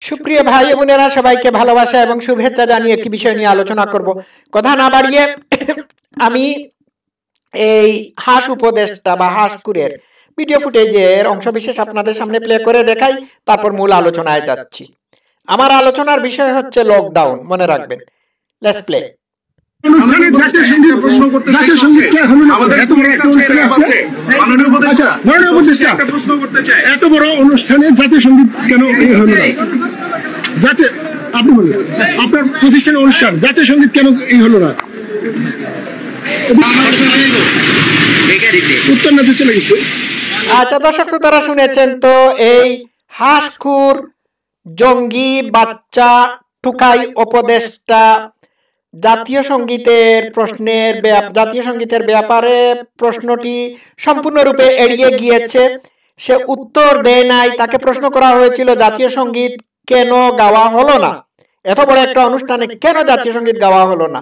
সুপ্রিয় ভাই বোনেরা, সবাইকে ভালোবাসা এবং শুভেচ্ছা জানিয়ে একটি বিষয় নিয়ে আলোচনা করব। কথা না বাড়িয়ে আমি এই হাঁস উপদেশটা বা হাঁসকুরের ভিডিও ফুটেজের অংশবিশেষ আপনাদের সামনে প্লে করে দেখাই, তারপর মূল আলোচনায় যাচ্ছি। আমার আলোচনার বিষয় হচ্ছে লকডাউন, মনে রাখবেন। Let's play. এত বড় অনুষ্ঠানে জাতীয় সঙ্গীত কেন হলো না? আপনি বলুন, আপনার প্রতিষ্ঠানের অনুষ্ঠান জাতীয় সঙ্গীত কেন এই হলো না? উত্তর না দিয়ে চলে গেছে। আচ্ছা দর্শক, তো তারা শুনেছেন তো, এই হাঁসখুর জঙ্গি বাচ্চা টুকাই উপদেষ্টা জাতীয় সঙ্গীতের ব্যাপারে প্রশ্নটি সম্পূর্ণরূপে এড়িয়ে গিয়েছে। সে উত্তর দেয় নাই। তাকে প্রশ্ন করা হয়েছিল জাতীয় সঙ্গীত কেন গাওয়া হলো না, এত বড় একটা অনুষ্ঠানে কেন জাতীয় সঙ্গীত গাওয়া হলো না।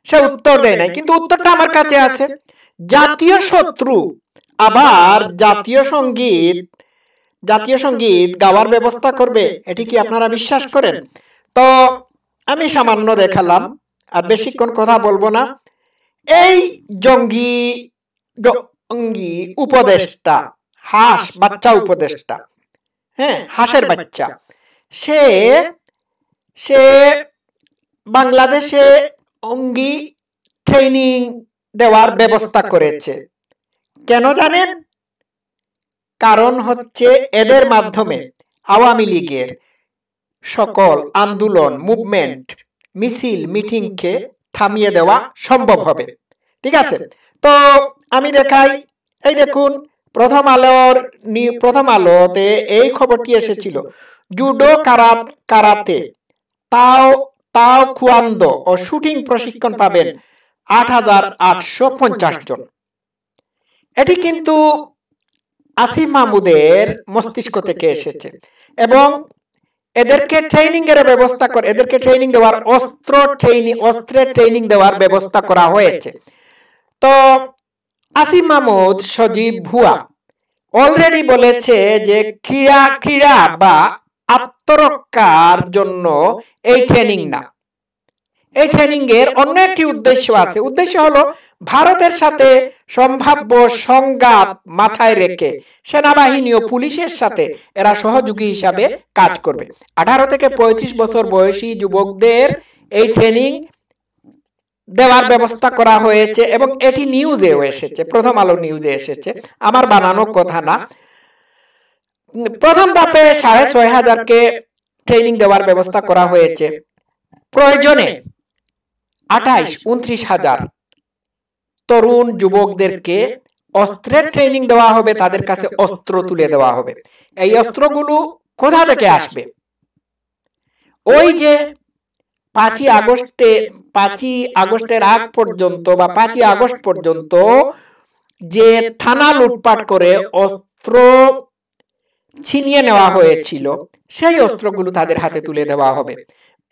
সে উত্তর দেয় নাই, কিন্তু উত্তরটা আমার কাছে আছে। জাতীয় শত্রু আবার জাতীয় সঙ্গীত গাওয়ার ব্যবস্থা করবে, এটি কি আপনারা বিশ্বাস করেন? তো আমি সামান্য দেখালাম, আর বেশিক্ষণ কথা বলবো না। এই জঙ্গি উপদেষ্টা, হাঁস বাচ্চা উপদেষ্টা, হ্যাঁ, হাঁসের বাচ্চা, সে বাংলাদেশে অঙ্গি ট্রেনিং দেওয়ার ব্যবস্থা করেছে। কেন জানেন? কারণ হচ্ছে এদের মাধ্যমে আওয়ামী লীগের সকল আন্দোলন, মুভমেন্ট, মিছিল, মিটিংকে থামিয়ে দেওয়া সম্ভব হবে। ঠিক আছে, তো আমি দেখাই। এই দেখুন, প্রথম আলোতে এই খবরটি এসেছিল। জুডো, কারাতে, তাও খুয়ান্দো ও শুটিং প্রশিক্ষণ পাবেন ৮,৮৫০ জন। এটি কিন্তু আসিফ মাহমুদের মস্তিষ্ক থেকে এসেছে এবং এদেরকে ট্রেনিং এর ব্যবস্থা করে, এদেরকে ট্রেনিং দেওয়ার অস্ত্রের ট্রেনিং দেওয়ার ব্যবস্থা করা হয়েছে। তো আসিফ মাহমুদ সজীব ভুয়া অলরেডি বলেছে যে ক্রীড়া বা আত্মরক্ষার জন্য এই ট্রেনিং না, এই ট্রেনিং এর অন্য একটি উদ্দেশ্য আছে। উদ্দেশ্য হলো ভারতের সাথে সম্ভাব্য সংঘাত মাথায় রেখে সেনাবাহিনী ও পুলিশের সাথে এরা সহযোগী হিসাবে কাজ করবে। 18 থেকে 35 বছর বয়সী যুবকদের এই ট্রেনিং দেওয়ার ব্যবস্থা করা হয়েছে এবং এটি নিউজেও এসেছে, প্রথম আলো নিউজে এসেছে, আমার বানানো কথা না। প্রথম ধাপে 6,500কে ট্রেনিং দেওয়ার ব্যবস্থা করা হয়েছে। প্রয়োজনে 28-29,000 তরুণ যুবকদেরকে অস্ত্রের ট্রেনিং দেওয়া হবে, তাদের কাছে অস্ত্র তুলে দেওয়া হবে। এই অস্ত্রগুলো কোথা থেকে আসবে? ওই যে 5ই আগস্টের আগ পর্যন্ত বা 5ই আগস্ট পর্যন্ত যে থানা লুটপাট করে অস্ত্র ছিনিয়ে নেওয়া হয়েছিল, সেই অস্ত্রগুলো তাদের হাতে তুলে দেওয়া হবে।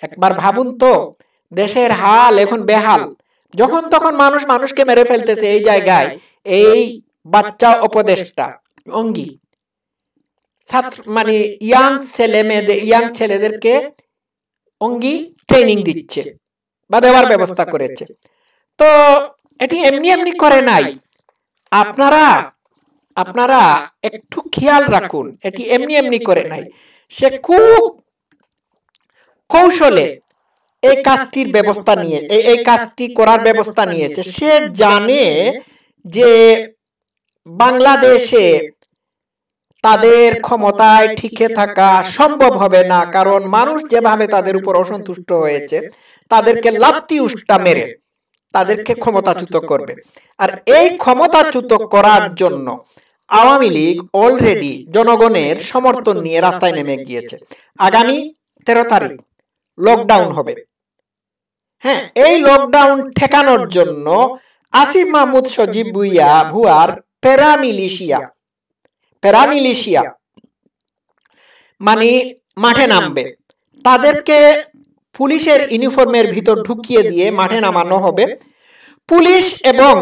একবার ভাবুন তো, দেশের হাল এখন বেহাল। যখন তখন মানুষকে মেরে ফেলতেছে। এই জায়গায় এই বাচ্চা উপদেষ্টা অঙ্গি ছাত্র মানে ইয়াং ছেলেদেরকে অঙ্গি ট্রেনিং দিচ্ছে বা দেওয়ার ব্যবস্থা করেছে। তো এটি এমনি করে নাই। আপনারা একটু খেয়াল রাখুন, এটি এমনি করে নাই। সে খুব কৌশলে এই কাজটি করার ব্যবস্থা নিয়েছে। সে জানে যে বাংলাদেশে তাদের ক্ষমতায় টিকে থাকা সম্ভব হবে না, কারণ মানুষ যেভাবে তাদের উপর অসন্তুষ্ট হয়েছে, তাদেরকে লাত্তি উষ্টা মেরে তাদেরকে ক্ষমতাচ্যুত করবে। আর এই ক্ষমতাচ্যুত করার জন্য আওয়ামী লীগ অলরেডি জনগণের সমর্থন নিয়ে রাস্তায় নেমে গিয়েছে। আগামী 13 তারিখ লকডাউন হবে। হ্যাঁ, এই লকডাউন ঠেকানোর জন্য আসিফ মাহমুদ সজীব ভুয়ার প্যারামিলিশিয়া মানে মাঠে নামবে। তাদেরকে পুলিশের ইউনিফর্মের ভিতর ঢুকিয়ে দিয়ে মাঠে নামানো হবে। পুলিশ এবং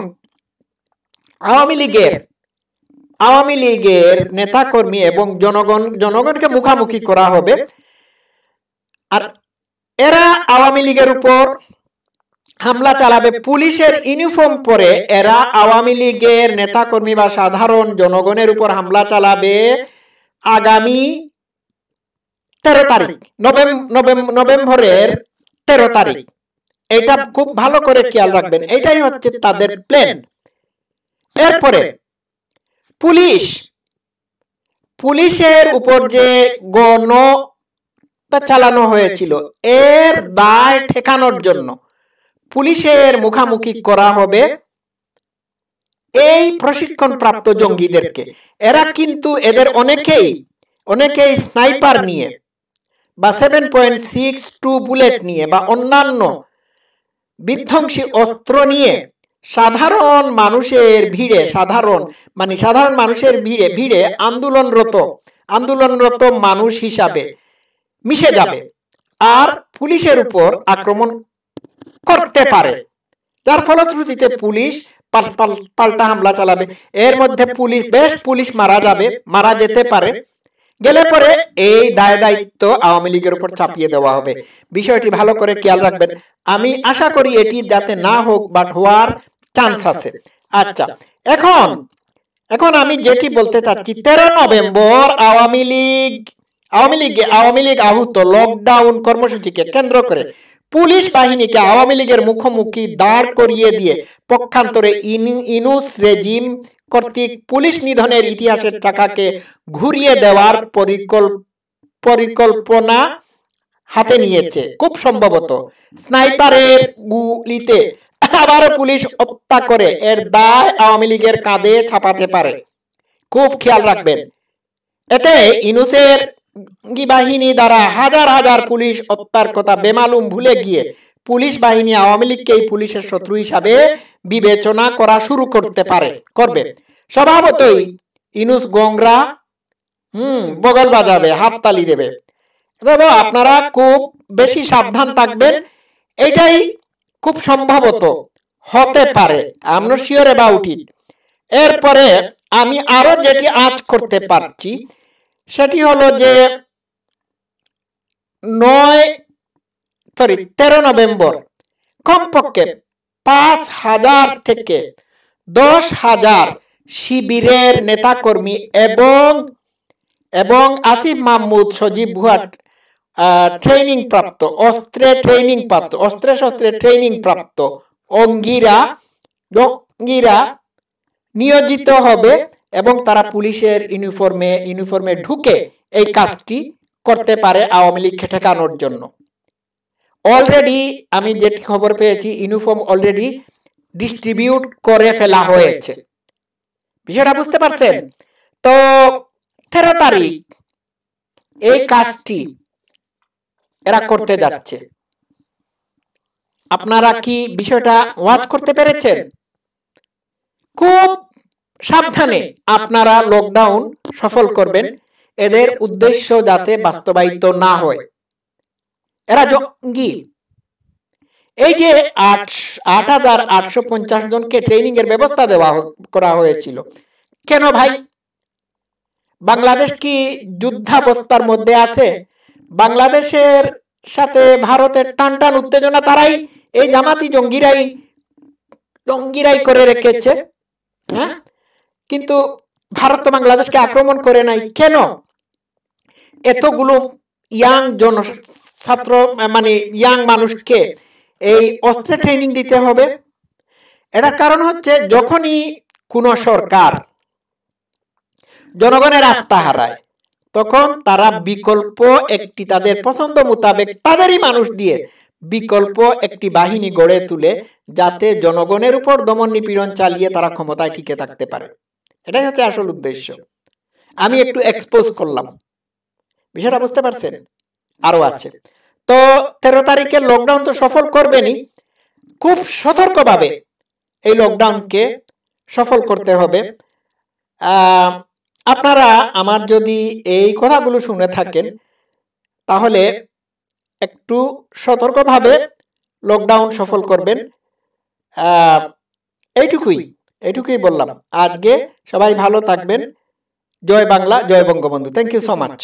আওয়ামী লীগের নেতাকর্মী এবং জনগণকে মুখামুখি করা হবে। আর এরা আওয়ামী লীগের উপর হামলা চালাবে পুলিশের ইউনিফর্ম পরে। এরা আওয়ামী লীগের নেতাকর্মী বা সাধারণ জনগণের উপর হামলা চালাবে আগামী 13 তারিখ, নভেম্বরের 13 তারিখ। এটা খুব ভালো করে খেয়াল রাখবেন, এটাই হচ্ছে তাদের প্ল্যান। এরপরে পুলিশের উপর যে গণ চালানো হয়েছিল এর দায় ঠেকানোর জন্য পুলিশের মুখোমুখি করা হবে এই প্রশিক্ষণপ্রাপ্ত জঙ্গিদেরকে। এরা কিন্তু এদের অনেকেই স্নাইপার নিয়ে বা 7.62 বুলেট নিয়ে বা অন্যান্য বিধ্বংসী অস্ত্র নিয়ে সাধারণ মানুষের ভিড়ে আন্দোলনরত মানুষ হিসাবে মিশে যাবে আর পুলিশের উপর আক্রমণ করতে পারে, যার ফলশ্রুতিতে পুলিশ পাল্টা হামলা চালাবে। এর মধ্যে পুলিশ মারা যেতে পারে, গেলে পরে এই দায়িত্ব আওয়ামী লীগের উপর চাপিয়ে দেওয়া হবে। বিষয়টি ভালো করে খেয়াল রাখবেন। আমি আশা করি এটি যাতে না হোক, বাট হওয়ার চান্স আছে। আচ্ছা, এখন আমি যেটি বলতে চাচ্ছি, 13 নভেম্বর আওয়ামী লীগ আহত লকডাউন কর্মসূচিকে কেন্দ্র করে পুলিশ বাহিনীকে আওয়ামী লীগের মুখোমুখি দাঁড় করিয়ে দিয়ে পক্ষান্তরে ইউনূস রেজিম কর্তৃক পুলিশ নিধনের ইতিহাসের চাকাকে ঘুরিয়ে দেওয়ার পরিকল্পনা হাতে নিয়েছে। খুব সম্ভবত স্নাইপারের গুলিতে আবারও পুলিশ হত্যা করে এর দায় আওয়ামী লীগের কাঁধে চাপাতে পারে। খুব খেয়াল রাখবেন, এতে ইউনূসের বাহিনী দ্বারা হাজার হাজার পুলিশ হত্যার কথা বেমালুম ভুলে গিয়ে পুলিশ বাহিনী আওয়ামী লীগকেই পুলিশের শত্রু হিসাবে বিবেচনা করা শুরু করবে। স্বভাবতই ইউনূস গংরা বগল বাজাবে, হাততালি দেবে। তবে আপনারা খুব বেশি সাবধান থাকবেন, এটাই খুব সম্ভবত হতে পারে। আমরা শিওর অ্যাবাউট ইট। এরপরে আমি আরো যেটি আজ করতে পারছি সেটি হলো যে 13 নভেম্বর কমপক্ষে 5,000 থেকে 10,000 শিবিরের নেতাকর্মী এবং আসিফ মাহমুদ, সজীব ভুয়া ট্রেনিং প্রাপ্ত অস্ত্রে ট্রেনিং প্রাপ্ত অঙ্গীরা নিয়োজিত হবে এবং তারা পুলিশের ইউনিফর্মে ঢুকে এই কাজটি করতে পারে আওয়ামী লীগকে ঠেকানোর জন্য। অলরেডি আমি যে খবর পেয়েছি, ইউনিফর্ম অলরেডি ডিস্ট্রিবিউট করে ফেলা হয়েছে। বিষয়টা বুঝতে পারছেন? তো 13 তারিখ এই কাজটি এরা করতে যাচ্ছে। আপনারা কি বিষয়টা ওয়াচ করতে পেরেছেন? খুব সাবধানে আপনারা লকডাউন সফল করবেন, এদের উদ্দেশ্য যাতে বাস্তবায়িত না হয়। এরা জঙ্গি। এই যে 8,850 জনকে ট্রেনিং এর ব্যবস্থা করা হয়েছিল, কেন ভাই? বাংলাদেশ কি যুদ্ধাবস্থার মধ্যে আছে? বাংলাদেশের সাথে ভারতের টানটান উত্তেজনা তারাই এই জামাতি জঙ্গিরাই করে রেখেছে। হ্যাঁ, কিন্তু ভারত তো বাংলাদেশকে আক্রমণ করে নাই। কেন এতগুলো ইয়াং মানুষকে এই অস্ত্রে ট্রেনিং দিতে হবে? এটার কারণ হচ্ছে, যখনই কোন সরকার জনগণের আস্থা হারায় তখন তারা বিকল্প একটি, তাদের পছন্দ মোতাবেক তাদেরই মানুষ দিয়ে বিকল্প একটি বাহিনী গড়ে তুলে, যাতে জনগণের উপর দমন নিপীড়ন চালিয়ে তারা ক্ষমতায় টিকে থাকতে পারে। এটাই হচ্ছে আসল উদ্দেশ্য। আমি একটু এক্সপোজ করলাম, বিষয়টা বুঝতে পারছেন? আরো আছে। তো 13 তারিখের লকডাউন তো সফল করবেনই, খুব সতর্কভাবে এই লকডাউনকে সফল করতে হবে। আপনারা আমার যদি এই কথাগুলো শুনে থাকেন তাহলে একটু সতর্কভাবে লকডাউন সফল করবেন। এইটুকুই বললাম। আজকে সবাই ভালো থাকবেন। জয় বাংলা, জয় Bangabandhu. Thank you so much.